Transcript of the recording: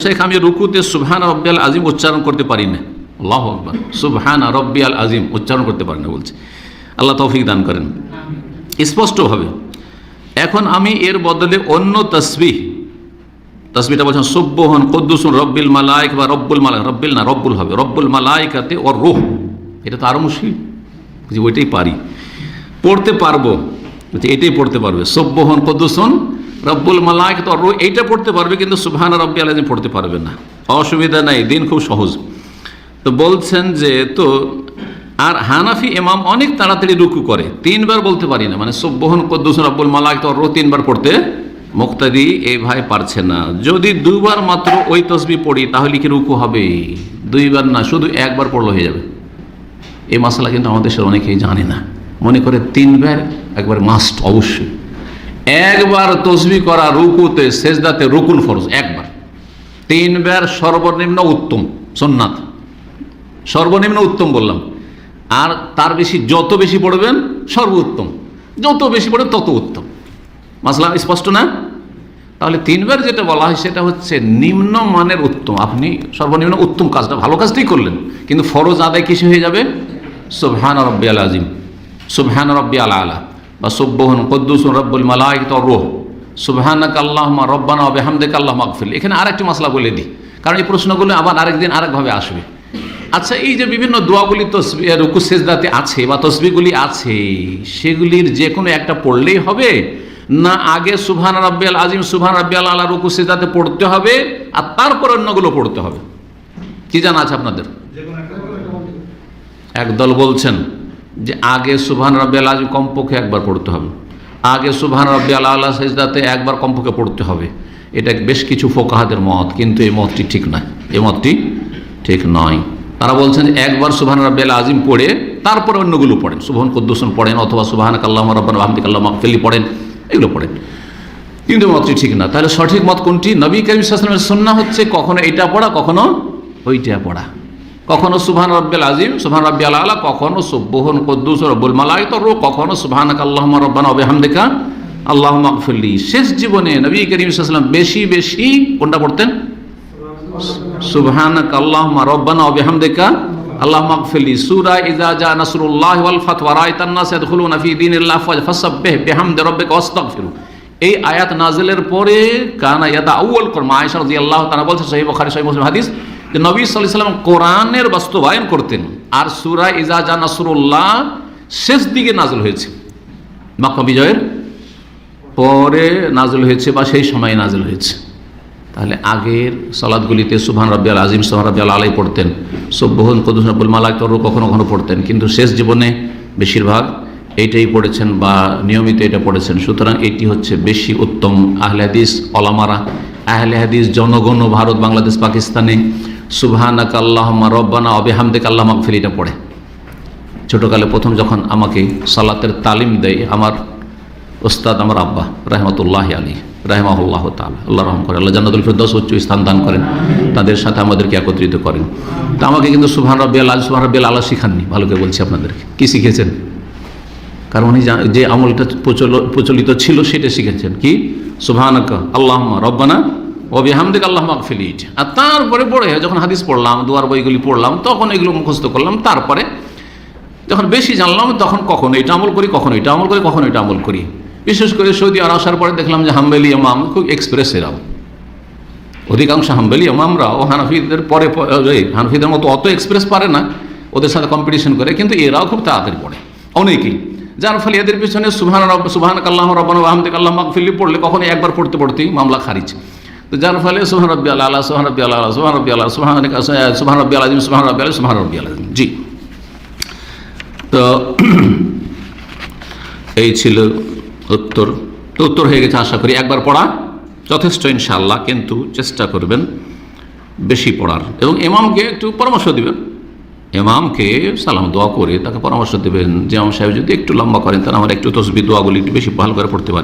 শেখ আমি রুকুতে সুবহানা রব্বিয়াল আজিম উচ্চারণ করতে পারি না। আল্লাহু আকবার, সুবহানা রব্বিয়াল আজিম উচ্চারণ করতে পারি না বলছে। আল্লাহ তৌফিক দান করেন স্পষ্টভাবে। এখন আমি এর বদলে অন্য তসবিহটা বলছেন সুবহান কুদ্দুসুন রব্বিল মালাইক বা রব্বুল মালাইক, রব্বিল না রব্বুল হবে, রব্বুল মালাইকাতে ওর রূহ। এটা তো আরও মুশকিল, ওইটাই পারি, পড়তে পারবো, এটাই পড়তে পারবে। সুবহান কুদ্দুসুন রব্বুল মালাইকাতে ওর রূহ এইটা পড়তে পারবে, কিন্তু সুবহানা রব্বিয়াল আযীম পড়তে পারবে না। অসুবিধা নাই, দিন খুব সহজ। তো বলছেন যে তো আর হানাফি ইমাম অনেক তাড়াতাড়ি রুকু করে, 3 বার বলতে পারি না, মানে সুবহান কুদ্দুসুন রব্বুল মালাইকাতে ওর রূহ 3 বার পড়তে মুক্তাদি এই ভাই পারছে না। যদি 2 বার মাত্র ওই তসবিহ পড়ি তাহলে কি রুকু হবে? 2 বার না, শুধু 1 বার পড়লে হয়ে যাবে। এই মাসালা কিন্তু আমাদের দেশের অনেকেই জানে না, মনে করে 3 বার একবার মাস্ট, অবশ্যই 1 বার তসবিহ করা রুকুতে সেজদাতে রুকুন ফরজ, 1 বার। 3 বার সর্বনিম্ন উত্তম সুন্নাত, সর্বনিম্ন উত্তম বললাম। আর তার বেশি যত বেশি পড়বেন সর্বোত্তম, যত বেশি পড়বেন তত উত্তম। মাসলা স্পষ্ট না? তাহলে 3 বার যেটা বলা হয় সেটা হচ্ছে নিম্ন মানের উত্তম। আপনি সর্বনিম্ন উত্তম কাজটা, ভালো কাজটাই করলেন, কিন্তু ফরজ আদায় কিছু হয়ে যাবে সুবহান রব্বিয়াল আযীম, সুবহান রব্বিয়াল আলা, বা সুবহান কুদ্দুসুন রব্বুল মালাইকাতি ওর রূহ, সুবহানাকা আল্লাহুম্মা রব্বানা ওয়া বিহামদিকা আল্লাহুম্মা আগফির। এখানে আরেকটি মাসলা বলে দিই, কারণ এই প্রশ্নগুলো আবার আরেকদিন আরেকভাবে আসবে। আচ্ছা, এই যে বিভিন্ন দোয়াগুলি তসবিহ রুকু সেজদাতে আছে বা তসবিহগুলি আছে, সেগুলির যে কোনো একটা পড়লেই হবে, না আগে সুবহান রাব্বিয়াল আযীম সুবহান রাব্বিয়াল আলা রুকু সিজদাতে পড়তে হবে আর তারপর অন্যগুলো পড়তে হবে? কি জানা আছে আপনাদের? একদল বলছেন যে আগে সুবহান রাব্বিয়াল আযীম কমপক্ষে 1 বার পড়তে হবে, আগে সুবহান রাব্বিয়াল আলা সিজদাতে 1 বার কমপক্ষে পড়তে হবে। এটা বেশ কিছু ফুকাহাদের মত, কিন্তু এই মতটি ঠিক নয়, এই মতটি ঠিক নয়। তারা বলছেন 1 বার সুবহান রাব্বিয়াল আযীম পড়ে তারপরে অন্যগুলো পড়েন, সুবহান কুদ্দুসুন পড়েন, অথবা সুবহানাকা আল্লাহুম্মা রব্বানা ওয়া বিহামদিকা আল্লাহুম্মা আগফির পড়েন, এগুলো পড়েন। কিন্তু মতটি ঠিক না। তাহলে সঠিক মত কোনটি? নবী করিম সাল্লাল্লাহু আলাইহি ওয়াসাল্লামের সুন্নাহ হচ্ছে কখনো এটা পড়া, কখনো ওইটা পড়া, কখনো সুবহান রাব্বিয়াল আযীম সুবহান রাব্বিয়াল আলা, কখনো সুবহান কুদ্দুস রব্বুল মালাইকাতি ওর রূহ, কখনো সুবহানাকা আল্লাহুম্মা রব্বানা ওয়া বিহামদিকা আল্লাহুম্মা আগফির। শেষ জীবনে নবী করিম সাল্লাল্লাহু আলাইহি ওয়াসাল্লাম বেশি বেশি কোনটা পড়তেন? সুবহানাকা আল্লাহুম্মা রব্বানা ওয়া বিহামদিকা আল্লাহুম্মা আগফির। সূরা ইযা জা নাসরুল্লাহি ওয়াল ফাতহ ওয়া রাআইতান নাস ইয়াদখুলুনা ফি দীনিল্লাহি ফাসাব্বিহ বিহামদি রাব্বিকা ওয়াস্তাগফিরু। এই আয়াত নাজিলের পরে কানা ইয়াতাআউয়াল কোরআন, আয়েশা রাদিয়াল্লাহু তাআলা বলছেন সহিহ বুখারী সহিহ মুসলিম হাদিস, যে নবী সাল্লাল্লাহু আলাইহি ওয়াসাল্লাম কোরআনের বাস্তবায়ন করতেন। আর সূরা ইযা জা নাসরুল্লাহ শেষ দিকে নাজিল হয়েছে, মক্কা বিজয়ের পরে নাজিল হয়েছে বা সেই সময় নাজিল হয়েছে। তাহলে আগের সালাতগুলিতে সুবহান রাব্বিয়াল আযীম সুবহান রাব্বিয়াল আলাই পড়তেন, সুবহান কুদ্দুস রব্বুল মালাইকাতি ওর রূহ কখনো কখনো পড়তেন, কিন্তু শেষ জীবনে বেশিরভাগ এইটাই পড়েছেন বা নিয়মিত এটা পড়েছেন। সুতরাং এটি হচ্ছে বেশি উত্তম। আহলে হাদিস ওলামারা, আহলে হাদিস জনগণ ভারত বাংলাদেশ পাকিস্তানে সুবহানাকা আল্লাহুম্মা রব্বানা ওয়া বিহামদিকা আল্লাহুম্মা আগফির এটা পড়ে। ছোটোকালে প্রথম যখন আমাকে সালাতের তালিম দেয় আমার ওস্তাদ, আমার আব্বা রাহমাতুল্লাহি আলাইহি রাহিমাহুল্লাহ তাআলা, আল্লাহ রহম করে, আল্লাহ জান্নাতুল ফিরদাউস উচ্চ স্থান দান করেন, তাদের সাথে আমাদেরকে একত্রিত করেন। তো আমাকে কিন্তু সুবহান রাব্বিয়াল আযীম সুবহান রাব্বিয়াল আলা শিখাননি, ভালো করে বলছি আপনাদেরকে। কি শিখেছেন? কারণ উনি যে আমলটা প্রচলিত ছিল সেটা শিখেছেন, কি? সুবহানাকা আল্লাহুম্মা রব্বানা ওয়া বিহামদিকা আল্লাহুম্মা আগফির। আর তারপরে পড়ে যখন হাদিস পড়লাম, দুয়ার বইগুলি পড়লাম, তখন এগুলো মুখস্থ করলাম। তারপরে যখন বেশি জানলাম তখন কখনো এটা আমল করি, কখনো এটা আমল করি, কখনো এটা আমল করি। বিশেষ করে সৌদি আরব আসার পরে দেখলাম যে হাম্বলি ইমাম খুব এক্সপ্রেস এরাও, অধিকাংশ হাম্বলি ইমামরা ও হানাফিদের পরে, হানাফিদের মতো অত এক্সপ্রেস পারে না, ওদের সাথে কম্পিটিশন করে, কিন্তু এরাও খুব তাড়াতাড়ি পড়ে অনেকেই। যার ফলে এদের পিছনে সুবহানাকা আল্লাহুম্মা রব্বানা ওয়া বিহামদিকা আল্লাহুম্মা আগফির পড়লে কখনো 1 বার পড়তে পড়তেই মামলা খারিজ। তো যার ফলে সুবহান রাব্বিয়াল আলা সুবহান রাব্বিয়াল আলা সুবহান রাব্বিয়াল আলা সুবহান রাব্বিয়াল আযীম সুবহান রাব্বিয়াল আযীম সুবহান রাব্বিয়াল আযীম। জি, তো এই ছিল উত্তর। তো উত্তর হয়ে গেছে আশা করি। 1 বার পড়া যথেষ্ট ইনশাআল্লাহ, কিন্তু চেষ্টা করবেন বেশি পড়ার, এবং ইমামকে একটু পরামর্শ দিবেন, ইমামকে সালাম দোয়া করে তাকে পরামর্শ দেবেন যে ইমাম সাহেব যদি একটু লম্বা করেন তাহলে আমরা একটু তসবিহ দোয়াগুলি একটু বেশি ভালো করে পড়তে পারি।